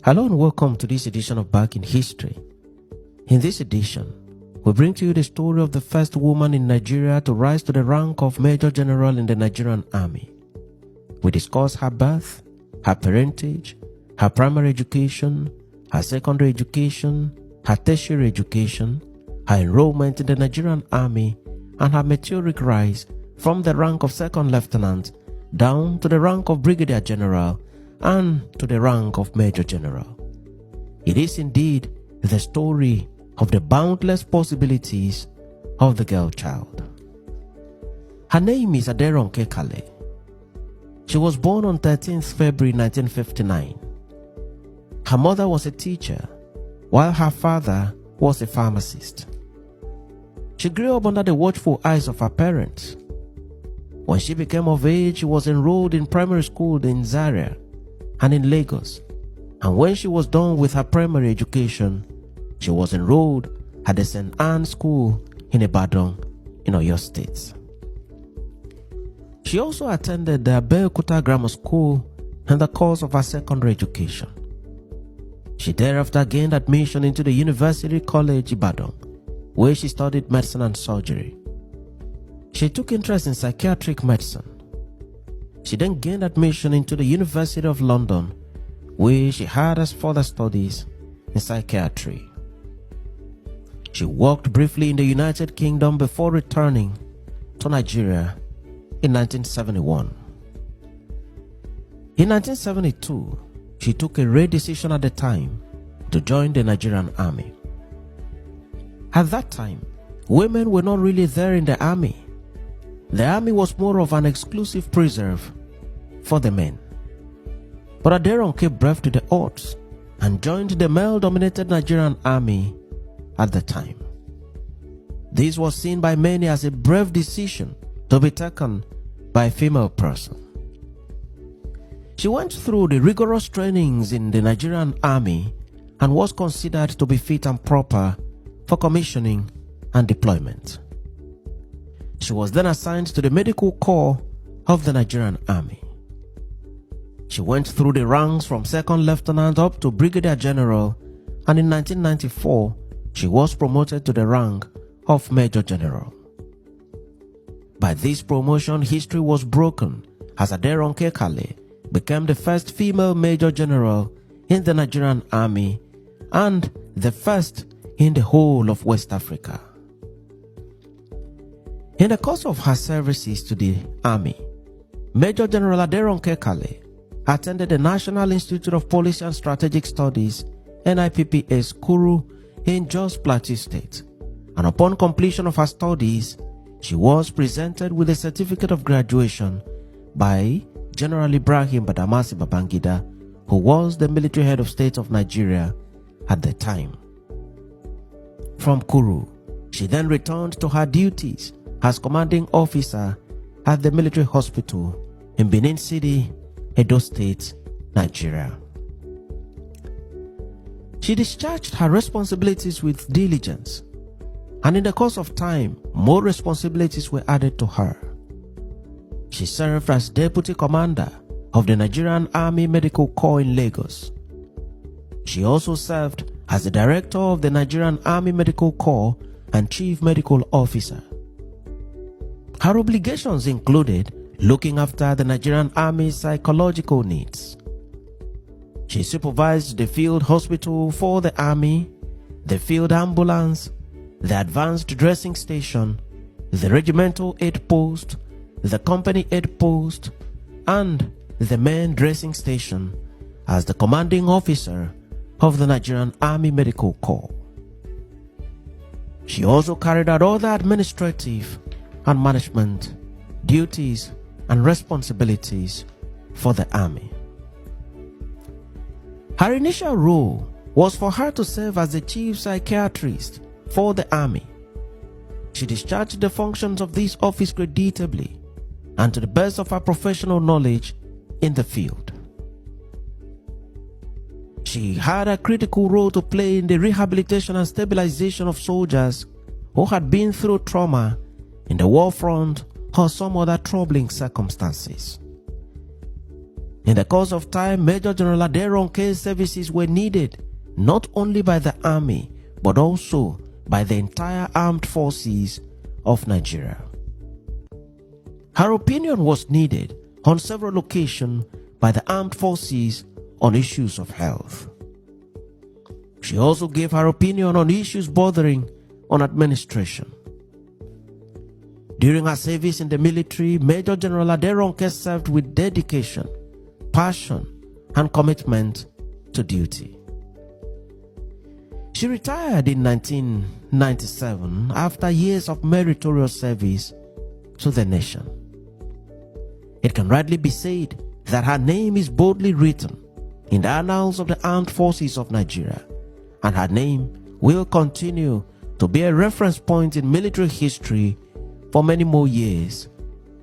Hello and welcome to this edition of Back in History. In this edition, we bring to you the story of the first woman in Nigeria to rise to the rank of Major General in the Nigerian Army. We discuss her birth, her parentage, her primary education, her secondary education, her tertiary education, her enrollment in the Nigerian Army, and her meteoric rise from the rank of second lieutenant down to the rank of brigadier general and to the rank of major general. It is indeed the story of the boundless possibilities of the girl child. Her name is Aderonke Kale. She was born on 13th February 1959. Her mother was a teacher, while her father was a pharmacist. She grew up under the watchful eyes of her parents. When she became of age, she was enrolled in primary school in Zaria and in Lagos, and when she was done with her primary education, she was enrolled at the St. Anne School in Ibadan in Oyo State. She also attended the Abeokuta Grammar School in the course of her secondary education. She thereafter gained admission into the University College Ibadan, where she studied medicine and surgery. She took interest in psychiatric medicine. She then gained admission into the University of London, where she had her further studies in psychiatry. She worked briefly in the United Kingdom before returning to Nigeria in 1971. In 1972, she took a rare decision at the time to join the Nigerian Army. At that time, women were not really there in the army. The army was more of an exclusive preserve for the men. But Aderonke braved the odds and joined the male-dominated Nigerian army at the time. This was seen by many as a brave decision to be taken by a female person. She went through the rigorous trainings in the Nigerian army and was considered to be fit and proper for commissioning and deployment. She was then assigned to the Medical Corps of the Nigerian Army. She went through the ranks from second lieutenant up to brigadier general, and in 1994, she was promoted to the rank of major general. By this promotion, history was broken as Aderonke Kale became the first female major general in the Nigerian Army and the first in the whole of West Africa. In the course of her services to the Army, Major General Aderonke Kale attended the National Institute of Policy and Strategic Studies (NIPPS) Kuru in Jos Plateau State, and upon completion of her studies, she was presented with a certificate of graduation by General Ibrahim Badamasi Babangida, who was the military head of state of Nigeria at the time. From Kuru, she then returned to her duties as commanding officer at the military hospital in Benin City, Edo State, Nigeria. She discharged her responsibilities with diligence, and in the course of time, more responsibilities were added to her. She served as deputy commander of the Nigerian Army Medical Corps in Lagos. She also served as the director of the Nigerian Army Medical Corps and chief medical officer. Her obligations included looking after the Nigerian Army's psychological needs. She supervised the field hospital for the Army, the field ambulance, the advanced dressing station, the regimental aid post, the company aid post, and the main dressing station as the commanding officer of the Nigerian Army Medical Corps. She also carried out other administrative and management duties and responsibilities for the Army. Her initial role was for her to serve as the chief psychiatrist for the Army. She discharged the functions of this office creditably and to the best of her professional knowledge in the field. She had a critical role to play in the rehabilitation and stabilization of soldiers who had been through trauma in the war front or some other troubling circumstances. In the course of time, Major General Aderonke's services were needed not only by the army but also by the entire armed forces of Nigeria. Her opinion was needed on several occasions by the armed forces on issues of health. She also gave her opinion on issues bordering on administration. During her service in the military, Major General Aderonke served with dedication, passion, and commitment to duty. She retired in 1997 after years of meritorious service to the nation. It can rightly be said that her name is boldly written in the annals of the armed forces of Nigeria, and her name will continue to be a reference point in military history for many more years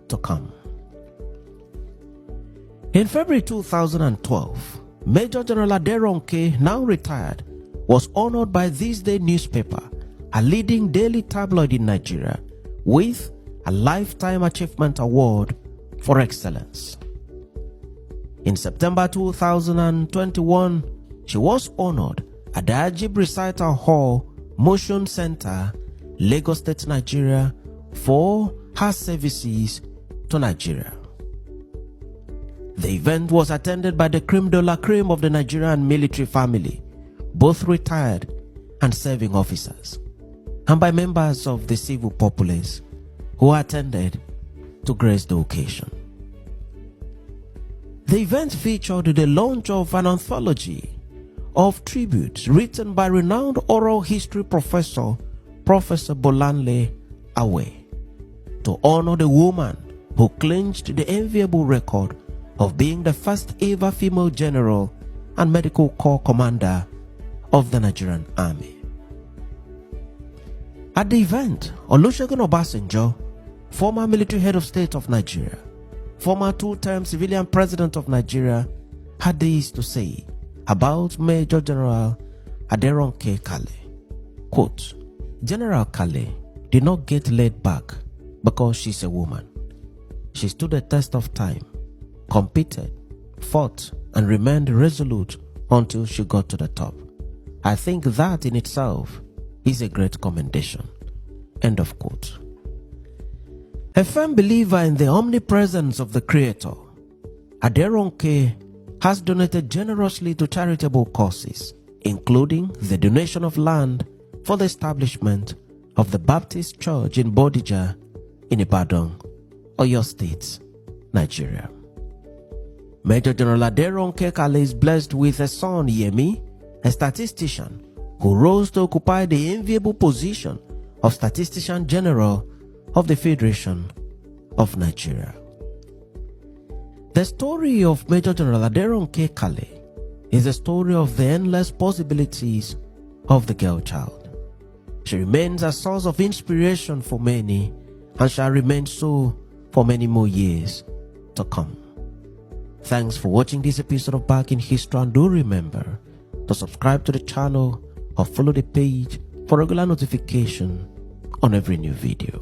to come. In February 2012, Major General Aderonke, now retired, was honored by This Day newspaper, a leading daily tabloid in Nigeria, with a Lifetime Achievement Award for Excellence. In September 2021, she was honored at the Ajib Recital Hall, Motion Center, Lagos State, Nigeria, for her services to Nigeria. The event was attended by the creme de la creme of the Nigerian military family, both retired and serving officers, and by members of the civil populace who attended to grace the occasion. The event featured the launch of an anthology of tributes written by renowned oral history professor, Professor Bolanle Awe, to honor the woman who clinched the enviable record of being the first ever female general and medical corps commander of the Nigerian Army. At the event, Olusegun Obasanjo, former military head of state of Nigeria, former two-term civilian president of Nigeria, had this to say about Major General Aderonke Kale. Quote, "General Kale did not get laid back because she's a woman. She stood the test of time, competed, fought, and remained resolute until she got to the top. I think that in itself is a great commendation." End of quote. A firm believer in the omnipresence of the Creator, Aderonke has donated generously to charitable causes, including the donation of land for the establishment of the Baptist Church in Bodija in Ibadan, Oyo State, Nigeria. Major General Aderonke Kale is blessed with a son, Yemi, a statistician who rose to occupy the enviable position of Statistician General of the Federation of Nigeria. The story of Major General Aderonke Kale is a story of the endless possibilities of the girl child. She remains a source of inspiration for many and shall remain so for many more years to come. Thanks for watching this episode of Back in History, and do remember to subscribe to the channel or follow the page for regular notification on every new video.